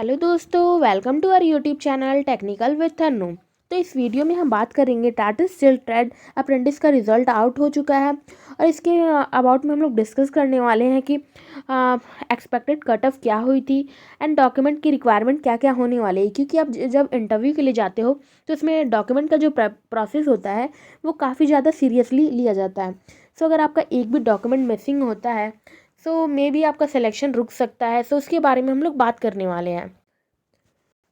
Hello दोस्तों, welcome to our YouTube channel technical with Tannu. तो इस वीडियो में हम बात करेंगे टाटा स्टील ट्रेड अप्रेंटिस का रिजल्ट आउट हो चुका है और इसके अबाउट में हम लोग डिस्कस करने वाले हैं कि एक्सपेक्टेड कट ऑफ क्या हुई थी एंड डॉक्यूमेंट की रिक्वायरमेंट क्या क्या होने वाली है। क्योंकि आप जब इंटरव्यू के लिए जाते हो तो इसमें डॉक्यूमेंट का जो प्रोसेस होता है वो काफ़ी ज़्यादा सीरियसली लिया जाता है। सो अगर आपका एक भी डॉक्यूमेंट मिसिंग होता है सो मे बी आपका सिलेक्शन रुक सकता है। सो उसके बारे में हम लोग बात करने वाले हैं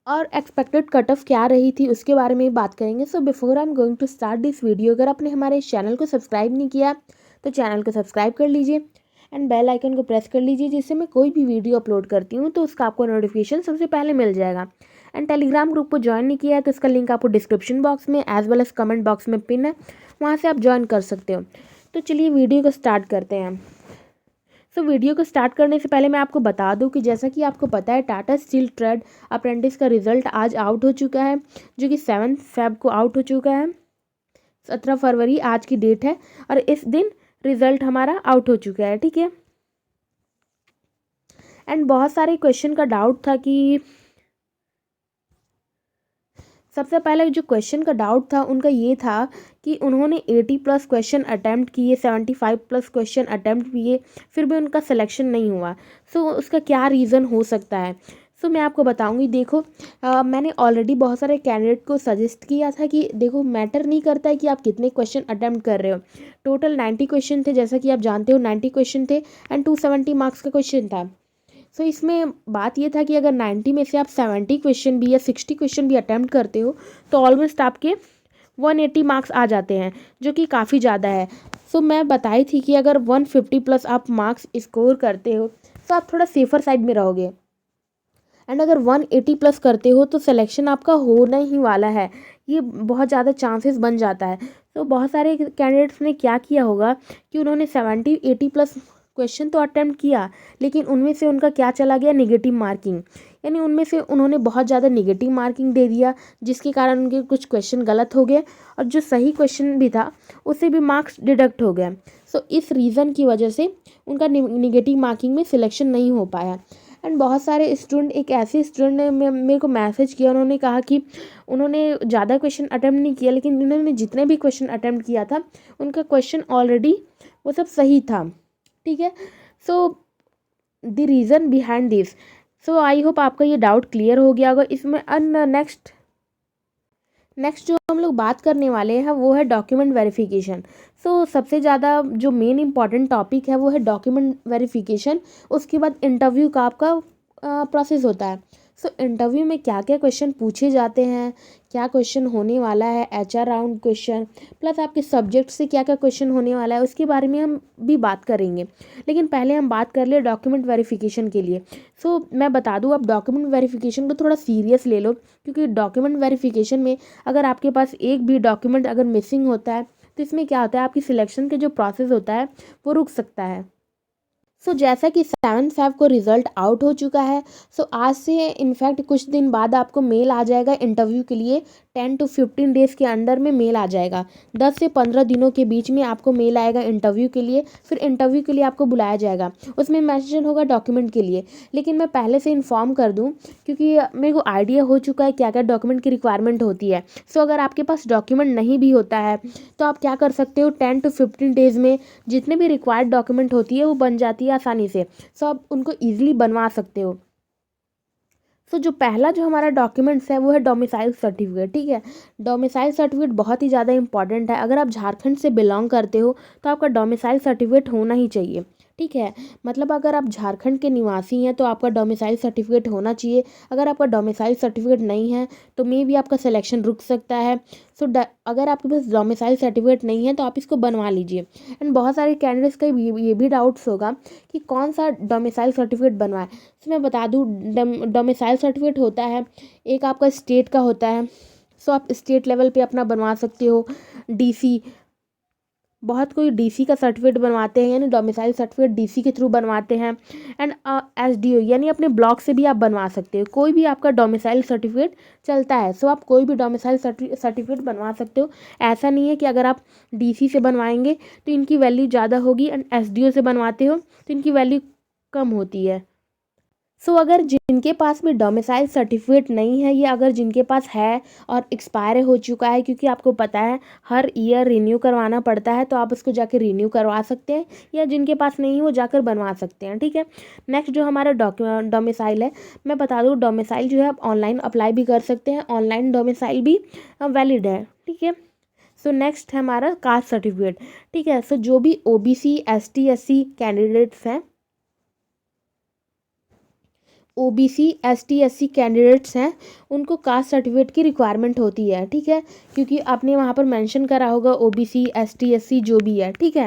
और एक्सपेक्टेड कट ऑफ क्या रही थी उसके बारे में बात करेंगे। So before I am going to start this video, अगर आपने हमारे इस चैनल को सब्सक्राइब नहीं किया तो चैनल को सब्सक्राइब कर लीजिए एंड बेल आइकन को प्रेस कर लीजिए, जिससे मैं कोई भी वीडियो अपलोड करती हूँ तो उसका आपको नोटिफिकेशन सबसे पहले मिल जाएगा। एंड टेलीग्राम ग्रुप को ज्वाइन नहीं किया है तो इसका लिंक आपको डिस्क्रिप्शन बॉक्स में as well as comment box में पिन है, वहाँ से आप ज्वाइन कर सकते हो। तो चलिए वीडियो को स्टार्ट करते हैं। सो वीडियो को स्टार्ट करने से पहले मैं आपको बता दूं कि जैसा कि आपको पता है टाटा स्टील ट्रेड अप्रेंटिस का रिजल्ट आज आउट हो चुका है, जो कि 7 फेब को आउट हो चुका है। 17 फरवरी आज की डेट है और इस दिन रिजल्ट हमारा आउट हो चुका है, ठीक है। एंड बहुत सारे क्वेश्चन का डाउट था कि सबसे पहले जो क्वेश्चन का डाउट था उनका ये था कि उन्होंने 80+ क्वेश्चन अटैम्प्ट किए, 75+ क्वेश्चन अटैम्प्ट किए, फिर भी उनका सिलेक्शन नहीं हुआ। सो उसका क्या रीज़न हो सकता है। सो मैं आपको बताऊंगी। देखो मैंने ऑलरेडी बहुत सारे कैंडिडेट को सजेस्ट किया था कि देखो मैटर नहीं करता है कि आप कितने क्वेश्चन अटैम्प्ट कर रहे हो। टोटल 90 क्वेश्चन थे, जैसा कि आप जानते हो 90 क्वेश्चन थे एंड 270 मार्क्स का क्वेश्चन था। सो इसमें बात ये था कि अगर 90 में से आप 70 क्वेश्चन भी या 60 क्वेश्चन भी अटैम्प्ट करते हो तो ऑलमोस्ट आपके 180 मार्क्स आ जाते हैं, जो कि काफ़ी ज़्यादा है। सो मैं बताई थी कि अगर 150+ आप मार्क्स स्कोर करते हो तो आप थोड़ा सेफर साइड में रहोगे एंड अगर 180+ करते हो तो सिलेक्शन आपका होना ही वाला है, ये बहुत ज़्यादा चांसेस बन जाता है। तो बहुत सारे कैंडिडेट्स ने क्या किया होगा कि उन्होंने 70-80+ क्वेश्चन तो अटेम्प्ट किया, लेकिन उनमें से उनका क्या चला गया, नेगेटिव मार्किंग। यानी उनमें से उन्होंने बहुत ज़्यादा नेगेटिव मार्किंग दे दिया, जिसके कारण उनके कुछ क्वेश्चन गलत हो गए और जो सही क्वेश्चन भी था उससे भी मार्क्स डिडक्ट हो गया। सो इस रीज़न की वजह से उनका नेगेटिव मार्किंग में सिलेक्शन नहीं हो पाया। एंड बहुत सारे स्टूडेंट, एक ऐसे स्टूडेंट ने मेरे को मैसेज किया, उन्होंने कहा कि उन्होंने ज़्यादा क्वेश्चन अटैम्प्ट नहीं किया, लेकिन उन्होंने जितने भी क्वेश्चन अटैम्प्ट किया था उनका क्वेश्चन ऑलरेडी वो सब सही था, ठीक है। So the reason behind this, so I hope आपका ये डाउट क्लियर हो गया होगा इसमें। नेक्स्ट जो हम लोग बात करने वाले हैं वो है डॉक्यूमेंट वेरिफिकेशन। सो सबसे ज़्यादा जो मेन इंपॉर्टेंट टॉपिक है वो है डॉक्यूमेंट वेरिफिकेशन। उसके बाद इंटरव्यू का आपका प्रोसेस होता है। सो इंटरव्यू में क्या क्या क्वेश्चन पूछे जाते हैं, क्या क्वेश्चन होने वाला है, HR राउंड क्वेश्चन प्लस आपके सब्जेक्ट से क्या क्या क्वेश्चन होने वाला है, उसके बारे में हम भी बात करेंगे। लेकिन पहले हम बात कर ले डॉक्यूमेंट वेरिफिकेशन के लिए। सो मैं बता दूं, आप डॉक्यूमेंट वेरिफिकेशन को थोड़ा सीरियस ले लो, क्योंकि डॉक्यूमेंट वेरिफिकेशन में अगर आपके पास एक भी डॉक्यूमेंट अगर मिसिंग होता है तो इसमें क्या होता है, आपकी सिलेक्शन के जो प्रोसेस होता है वो रुक सकता है। सो जैसा कि 7 फेब को रिज़ल्ट आउट हो चुका है, सो आज से इनफैक्ट कुछ दिन बाद आपको मेल आ जाएगा इंटरव्यू के लिए। 10 to 15 डेज़ के अंडर में मेल आ जाएगा। 10 से 15 दिनों के बीच में आपको मेल आएगा इंटरव्यू के लिए। फिर इंटरव्यू के लिए आपको बुलाया जाएगा, उसमें मेंशन होगा डॉक्यूमेंट के लिए। लेकिन मैं पहले से इन्फॉर्म कर दूँ, क्योंकि मेरे को आइडिया हो चुका है क्या क्या डॉक्यूमेंट की रिक्वायरमेंट होती है। सो अगर आपके पास डॉक्यूमेंट नहीं भी होता है तो आप क्या कर सकते हो, 10 to 15 डेज़ में जितने भी रिक्वायर्ड डॉक्यूमेंट होती है वो बन जाती है आसानी से। सो आप उनको ईजिली बनवा सकते हो। सो जो पहला जो हमारा डॉक्यूमेंट्स है वो है डोमिसाइल सर्टिफिकेट, ठीक है। डोमिसाइल सर्टिफिकेट बहुत ही ज़्यादा इंपॉर्टेंट है। अगर आप झारखंड से बिलोंग करते हो तो आपका डोमिसाइल सर्टिफिकेट होना ही चाहिए, ठीक है। मतलब अगर आप झारखंड के निवासी हैं तो आपका डोमिसाइल सर्टिफिकेट होना चाहिए। अगर आपका डोमिसाइल सर्टिफिकेट नहीं है तो मे भी आपका सिलेक्शन रुक सकता है। सो अगर आपके पास डोमिसाइल सर्टिफिकेट नहीं है तो आप इसको बनवा लीजिए। एंड बहुत सारे कैंडिडेट्स का ये भी डाउट्स होगा कि कौन सा डोमिसाइल सर्टिफिकेट बनवाएं। तो मैं बता दूं, डोमिसाइल सर्टिफिकेट होता है, एक आपका स्टेट का होता है। सो आप स्टेट लेवल पे अपना बनवा सकते हो। DC, बहुत कोई DC का सर्टिफिकेट बनवाते हैं, यानी डोमिसाइल सर्टिफिकेट DC के थ्रू बनवाते हैं। एंड SDO यानी अपने ब्लॉक से भी आप बनवा सकते हो। कोई भी आपका डोमिसाइल सर्टिफिकेट चलता है। सो आप कोई भी डोमिसाइल सर्टिफिकेट बनवा सकते हो। ऐसा नहीं है कि अगर आप DC से बनवाएंगे तो इनकी वैल्यू ज़्यादा होगी एंड SDO से बनवाते हो तो इनकी वैल्यू कम होती है। सो अगर जिनके पास भी डोमिसाइल सर्टिफिकेट नहीं है या अगर जिनके पास है और एक्सपायर हो चुका है, क्योंकि आपको पता है हर ईयर रिन्यू करवाना पड़ता है, तो आप उसको जाके रिन्यू करवा सकते हैं, या जिनके पास नहीं वो जाकर बनवा सकते हैं, ठीक है। नेक्स्ट जो हमारा डोमिसाइल है, मैं बता दूँ डोमिसाइल जो है आप ऑनलाइन अप्लाई भी कर सकते हैं, ऑनलाइन डोमिसाइल भी वैलिड है, ठीक है। सो नेक्स्ट है हमारा कास्ट सर्टिफिकेट, ठीक है। सो जो भी ओबीसी एसटी एससी कैंडिडेट्स हैं, ओबीसी एसटी एससी कैंडिडेट्स हैं, उनको कास्ट सर्टिफिकेट की रिक्वायरमेंट होती है, ठीक है। क्योंकि आपने वहाँ पर मेंशन करा होगा ओबीसी एसटी एससी जो भी है, ठीक है,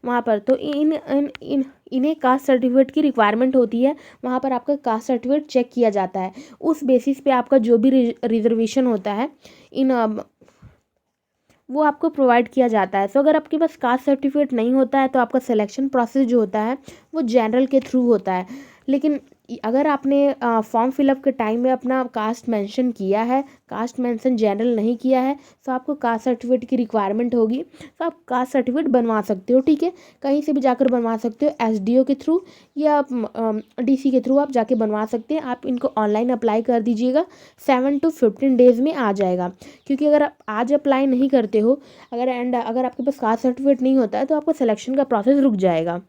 वहाँ पर तो इन इन इन इन्हें कास्ट सर्टिफिकेट की रिक्वायरमेंट होती है। वहाँ पर आपका कास्ट सर्टिफिकेट चेक किया जाता है, उस बेसिस पे आपका जो भी रिजर्वेशन होता है इन वो आपको प्रोवाइड किया जाता है। सो अगर आपके पास कास्ट सर्टिफिकेट नहीं होता है तो आपका सिलेक्शन प्रोसेस जो होता है वो जनरल के थ्रू होता है। लेकिन अगर आपने फॉर्म फिलअप के टाइम में अपना कास्ट मेंशन किया है, कास्ट मेंशन जनरल नहीं किया है, तो आपको कास्ट सर्टिफिकेट की रिक्वायरमेंट होगी, तो आप कास्ट सर्टिफिकेट बनवा सकते हो, ठीक है। कहीं से भी जाकर बनवा सकते हो, एसडीओ के थ्रू या डीसी के थ्रू आप जाके बनवा सकते हैं। आप इनको ऑनलाइन अप्लाई कर दीजिएगा, 7 to 15 डेज़ में आ जाएगा। क्योंकि अगर आप आज अप्लाई नहीं करते हो, अगर आपके पास कास्ट सर्टिफिकेट नहीं होता है तो आपका सिलेक्शन का प्रोसेस रुक जाएगा।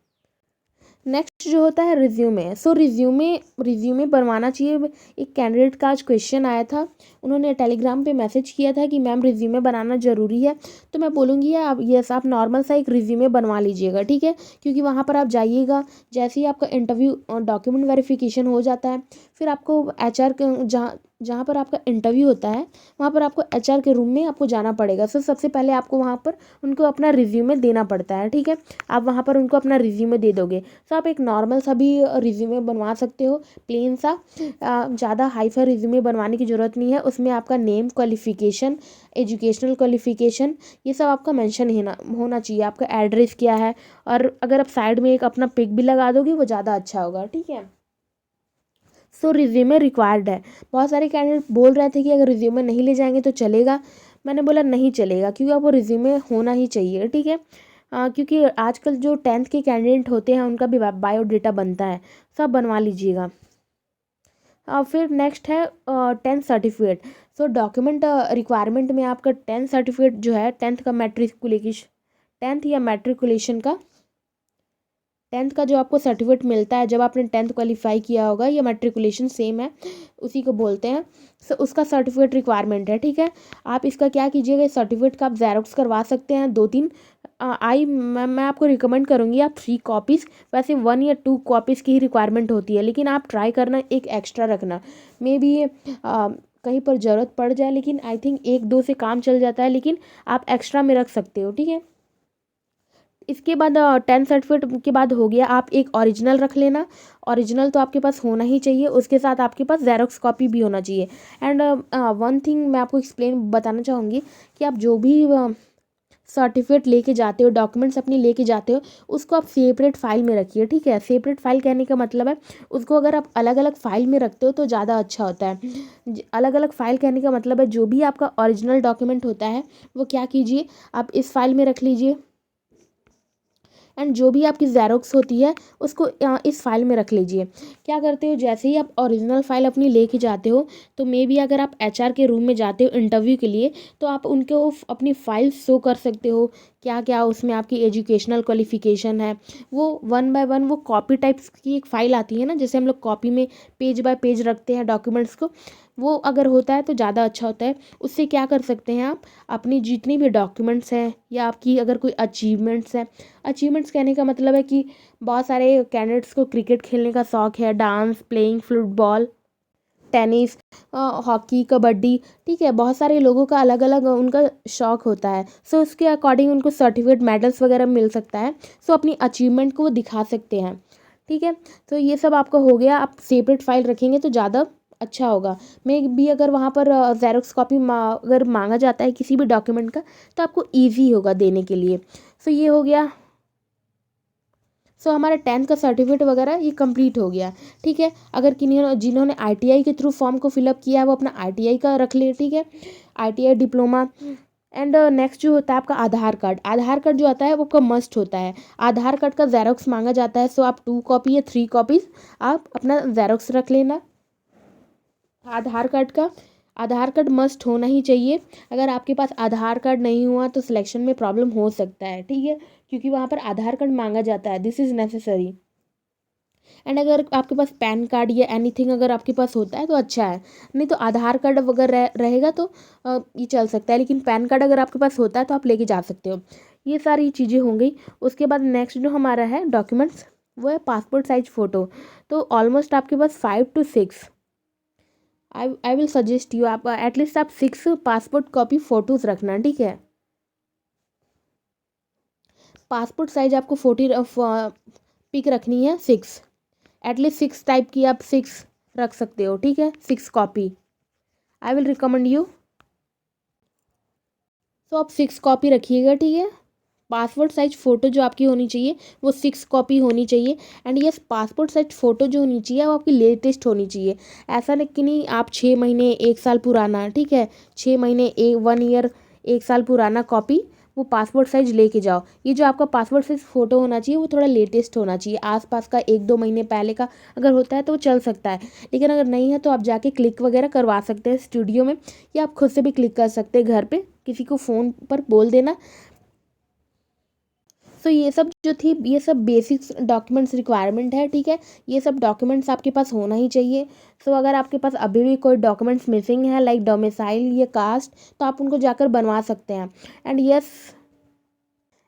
नेक्स्ट जो होता है रिज्यूमे। सो रिज्यूमे बनवाना चाहिए। एक कैंडिडेट का आज क्वेश्चन आया था, उन्होंने टेलीग्राम पे मैसेज किया था कि मैम रिज्यूमे बनाना ज़रूरी है, तो मैं बोलूँगी आप यस आप नॉर्मल सा एक रिज्यूमे बनवा लीजिएगा, ठीक है। क्योंकि वहाँ पर आप जाइएगा, जैसे ही आपका इंटरव्यू डॉक्यूमेंट वेरिफिकेशन हो जाता है, फिर आपको एचआर के जहाँ जहाँ पर आपका इंटरव्यू होता है वहाँ पर आपको एचआर के रूम में आपको जाना पड़ेगा। सो सबसे पहले आपको वहाँ पर उनको अपना रिज्यूमे देना पड़ता है, ठीक है। आप वहाँ पर उनको अपना रिज्यूमे दे दोगे, तो आप एक नॉर्मल सा भी रिज्यूमे बनवा सकते हो, प्लेन सा। ज़्यादा हाई फाई रिज्यूमे बनवाने की ज़रूरत नहीं है। उसमें आपका नेम, क्वालिफ़िकेशन, एजुकेशनल क्वालिफ़िकेशन, ये सब आपका मेंशन होना चाहिए, आपका एड्रेस क्या है, और अगर आप साइड में एक अपना पिक भी लगा दोगे वो ज़्यादा अच्छा होगा, ठीक है। सो रिज्यूमे रिक्वायर्ड है। बहुत सारे कैंडिडेट बोल रहे थे कि अगर रिज्यूमे नहीं ले जाएंगे तो चलेगा। मैंने बोला नहीं चलेगा, क्योंकि आपको रिज्यूमे होना ही चाहिए, ठीक है। क्योंकि आजकल जो 10th के कैंडिडेट होते हैं उनका भी बायोडेटा बनता है, सब बनवा लीजिएगा। फिर नेक्स्ट है 10th सर्टिफिकेट। सो डॉक्यूमेंट रिक्वायरमेंट में आपका 10th सर्टिफिकेट जो है, 10th का मैट्रिकुलेशन, 10th या मैट्रिकुलेशन का 10th का जो आपको सर्टिफिकेट मिलता है जब आपने 10th क्वालिफाई किया होगा, या मैट्रिकुलेशन सेम है, उसी को बोलते हैं। सो उसका सर्टिफिकेट रिक्वायरमेंट है, ठीक है। आप इसका क्या कीजिएगा, इस सर्टिफिकेट का आप ज़ेरॉक्स करवा सकते हैं 2-3। मैं आपको रिकमेंड करूँगी आप 3 कॉपीज़, वैसे 1 या 2 कॉपीज़ की ही रिक्वायरमेंट होती है, लेकिन आप ट्राई करना एक एक्स्ट्रा रखना। मे बी कहीं पर ज़रूरत पड़ जाए, लेकिन आई थिंक 1-2 से काम चल जाता है, लेकिन आप एक्स्ट्रा में रख सकते हो, ठीक है। इसके बाद 10th सर्टिफिकेट के बाद हो गया, आप एक ओरिजिनल रख लेना। ओरिजिनल तो आपके पास होना ही चाहिए, उसके साथ आपके पास जेरोक्स कॉपी भी होना चाहिए। एंड वन थिंग मैं आपको बताना चाहूँगी कि आप जो भी सर्टिफिकेट लेके जाते हो, डॉक्यूमेंट्स अपनी लेके जाते हो, उसको आप सेपरेट फाइल में रखिए, ठीक है। सेपरेट फाइल कहने का मतलब है उसको अगर आप अलग अलग फाइल में रखते हो तो ज़्यादा अच्छा होता है। अलग अलग फाइल कहने का मतलब है जो भी आपका ओरिजिनल डॉक्यूमेंट होता है वो क्या कीजिए, आप इस फाइल में रख लीजिए, एंड जो भी आपकी ज़ेरॉक्स होती है उसको इस फाइल में रख लीजिए। क्या करते हो, जैसे ही आप ओरिजिनल फाइल अपनी लेके जाते हो, तो मे बी अगर आप एचआर के रूम में जाते हो इंटरव्यू के लिए, तो आप उनको अपनी फ़ाइल शो कर सकते हो, क्या क्या उसमें आपकी एजुकेशनल क्वालिफ़िकेशन है। वो 1 बाय 1 वो कॉपी टाइप्स की एक फ़ाइल आती है ना, जैसे हम लोग कॉपी में पेज बाय पेज रखते हैं डॉक्यूमेंट्स को, वो अगर होता है तो ज़्यादा अच्छा होता है। उससे क्या कर सकते हैं आप, अपनी जितनी भी डॉक्यूमेंट्स हैं या आपकी अगर कोई अचीवमेंट्स हैं, अचीवमेंट्स कहने का मतलब है कि बहुत सारे कैंडिडेट्स को क्रिकेट खेलने का शौक़ है, dance, playing football, tennis, hockey, kabaddi, ठीक है। बहुत सारे लोगों का अलग अलग उनका शौक़ होता है। सो उसके अकॉर्डिंग उनको सर्टिफिकेट, मेडल्स वगैरह मिल सकता है। सो अपनी अचीवमेंट को वो दिखा सकते हैं, ठीक है। तो ये सब आपका हो गया, आप सेपरेट फाइल रखेंगे तो ज़्यादा अच्छा होगा। मैं भी अगर वहाँ पर जेरोक्स कॉपी अगर मांगा जाता है किसी भी डॉक्यूमेंट का, तो आपको ईजी होगा देने के लिए। सो ये हो गया। सो हमारा 10th का सर्टिफिकेट वगैरह ये कंप्लीट हो गया, ठीक है। अगर जिन्होंने आईटीआई के थ्रू फॉर्म को फिलअप किया है वो अपना आईटीआई का रख ले, ठीक है। आईटीआई डिप्लोमा एंड नेक्स्ट जो होता है आपका आधार कार्ड। आधार कार्ड जो आता है वो आपका मस्ट होता है। आधार कार्ड का जेरोक्स मांगा जाता है, सो आप 2 कॉपी या 3 कॉपीज़ आप अपना जेरोक्स रख लेना आधार कार्ड का। आधार कार्ड मस्ट होना ही चाहिए। अगर आपके पास आधार कार्ड नहीं हुआ तो सिलेक्शन में प्रॉब्लम हो सकता है, ठीक है, क्योंकि वहाँ पर आधार कार्ड मांगा जाता है, दिस इज़ नेसेसरी। एंड अगर आपके पास पैन कार्ड या एनीथिंग अगर आपके पास होता है तो अच्छा है, नहीं तो आधार कार्ड अगर रहेगा तो ये चल सकता है, लेकिन पैन कार्ड अगर आपके पास होता है तो आप लेके जा सकते हो। ये सारी चीज़ें हो गई। उसके बाद नेक्स्ट जो हमारा है डॉक्यूमेंट्स, वो है पासपोर्ट साइज फ़ोटो। तो ऑलमोस्ट आपके पास 5 to 6, I will suggest you आप एटलीस्ट आप 6 पासपोर्ट कॉपी फ़ोटोज़ रखना, ठीक है। पासपोर्ट साइज आपको 40 पिक रखनी है, 6, एटलीस्ट 6 टाइप की आप 6 रख सकते हो, ठीक है, 6 copy I will recommend you. तो आप 6 कॉपी रखिएगा, ठीक है। पासपोर्ट साइज फ़ोटो जो आपकी होनी चाहिए वो 6 कॉपी होनी चाहिए। And yes, passport size photo जो होनी चाहिए वो आपकी लेटेस्ट होनी चाहिए। ऐसा नहीं कि नहीं आप 6 महीने 1 साल पुराना, ठीक है, 6 महीने 1 ईयर 1 साल पुराना कॉपी वो पासपोर्ट साइज लेके जाओ। ये जो आपका पासपोर्ट साइज फ़ोटो होना चाहिए वो थोड़ा लेटेस्ट होना चाहिए, आसपास का 1-2 महीने पहले का अगर होता है तो वो चल सकता है। लेकिन अगर नहीं है तो आप जाके क्लिक वगैरह करवा सकते हैं स्टूडियो में, या आप खुद से भी क्लिक कर सकते हैं घर पे, किसी को फ़ोन पर बोल देना। सो ये सब जो थी ये सब बेसिक्स डॉक्यूमेंट्स रिक्वायरमेंट है, ठीक है। ये सब डॉक्यूमेंट्स आपके पास होना ही चाहिए। सो अगर आपके पास अभी भी कोई डॉक्यूमेंट्स मिसिंग है लाइक डोमिसाइल या कास्ट, तो आप उनको जाकर बनवा सकते हैं। एंड यस,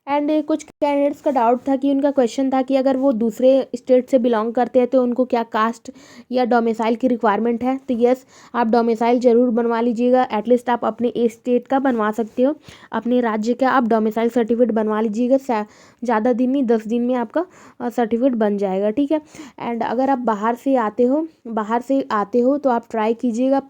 एंड कुछ कैंडिडेट्स का डाउट था कि उनका क्वेश्चन था कि अगर वो दूसरे स्टेट से बिलोंग करते हैं तो उनको क्या कास्ट या डोमिसाइल की रिक्वायरमेंट है। तो यस, आप डोमिसाइल ज़रूर बनवा लीजिएगा, एटलीस्ट आप अपने स्टेट का बनवा सकते हो, अपने राज्य का आप डोमिसाइल सर्टिफिकेट बनवा लीजिएगा। ज़्यादा दिन नहीं, 10 दिन में आपका सर्टिफिकेट बन जाएगा, ठीक है। एंड अगर आप बाहर से आते हो तो आप ट्राई कीजिएगा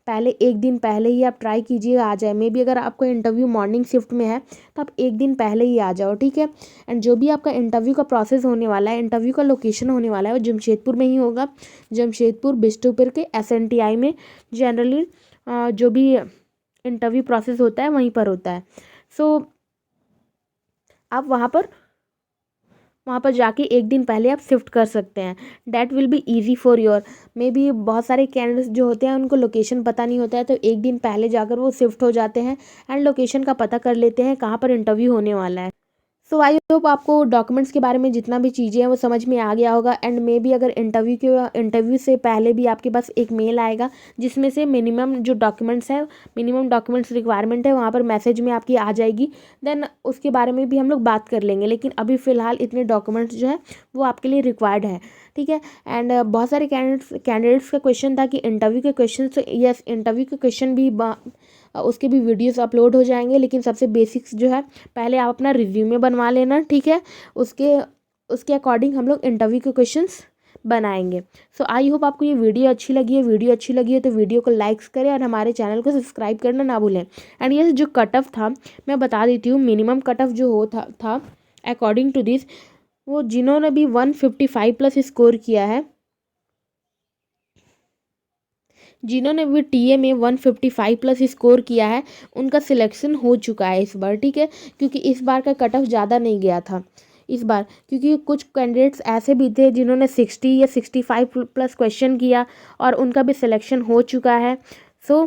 पहले 1 दिन पहले ही आप ट्राई कीजिएगा आ जाए। मे बी अगर आपको इंटरव्यू मॉर्निंग शिफ्ट में है तो आप 1 दिन पहले ही आ जाओ, ठीक है। एंड जो भी आपका इंटरव्यू का प्रोसेस होने वाला है, इंटरव्यू का लोकेशन होने वाला है वो जमशेदपुर में ही होगा। जमशेदपुर बिष्टुपुर के SNTI में जनरली जो भी इंटरव्यू प्रोसेस होता है वहीं पर होता है। सो आप वहाँ पर जाके 1 दिन पहले आप शिफ्ट कर सकते हैं। That will be easy for your. May be बहुत सारे कैंडिडेट्स जो होते हैं उनको लोकेशन पता नहीं होता है, तो 1 दिन पहले जाकर वो शिफ्ट हो जाते हैं एंड लोकेशन का पता कर लेते हैं कहाँ पर इंटरव्यू होने वाला है। सो आई होप आपको डॉक्यूमेंट्स के बारे में जितना भी चीज़ें हैं वो समझ में आ गया होगा। एंड मे बी अगर इंटरव्यू से पहले भी आपके पास एक मेल आएगा जिसमें से मिनिमम जो डॉक्यूमेंट्स है, मिनिमम डॉक्यूमेंट्स रिक्वायरमेंट है, वहाँ पर मैसेज में आपकी आ जाएगी। देन उसके बारे में भी हम लोग बात कर लेंगे, लेकिन अभी फ़िलहाल इतने डॉक्यूमेंट्स जो है वो आपके लिए रिक्वायर्ड है, ठीक है। एंड बहुत सारे कैंडिडेट्स का क्वेश्चन था कि इंटरव्यू के क्वेश्चन, तो यस, इंटरव्यू के क्वेश्चन भी उसके भी वीडियोस अपलोड हो जाएंगे, लेकिन सबसे बेसिक्स जो है पहले आप अपना रिज्यूमे बनवा लेना, ठीक है। उसके उसके अकॉर्डिंग हम लोग इंटरव्यू के क्वेश्चंस बनाएंगे। सो आई होप आपको ये वीडियो अच्छी लगी है। वीडियो अच्छी लगी है तो वीडियो को लाइक्स करें और हमारे चैनल को सब्सक्राइब करना ना भूलें। एंड ये जो कट ऑफ था मैं बता देती हूँ, मिनिमम कट ऑफ जो था अकॉर्डिंग टू दिस, वो जिन्होंने भी 155+ स्कोर किया है, जिन्होंने भी टीए में 155+ स्कोर किया है उनका सिलेक्शन हो चुका है इस बार, ठीक है। क्योंकि इस बार का कट ऑफ ज़्यादा नहीं गया था इस बार, क्योंकि कुछ कैंडिडेट्स ऐसे भी थे जिन्होंने 60 या 65+ क्वेश्चन किया और उनका भी सिलेक्शन हो चुका है। सो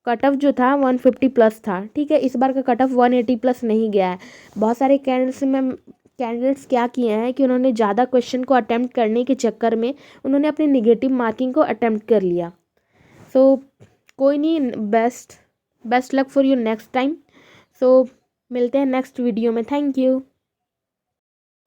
कट ऑफ जो था 150+ था, ठीक है। इस बार का कट ऑफ 180+ नहीं गया है। बहुत सारे कैंडिडेट्स क्या किए हैं कि उन्होंने ज़्यादा क्वेश्चन को अटेम्प्ट करने के चक्कर में उन्होंने अपनी निगेटिव मार्किंग को अटेम्प्ट कर लिया। सो कोई नहीं, best luck for your next time. So मिलते हैं नेक्स्ट वीडियो में। Thank you.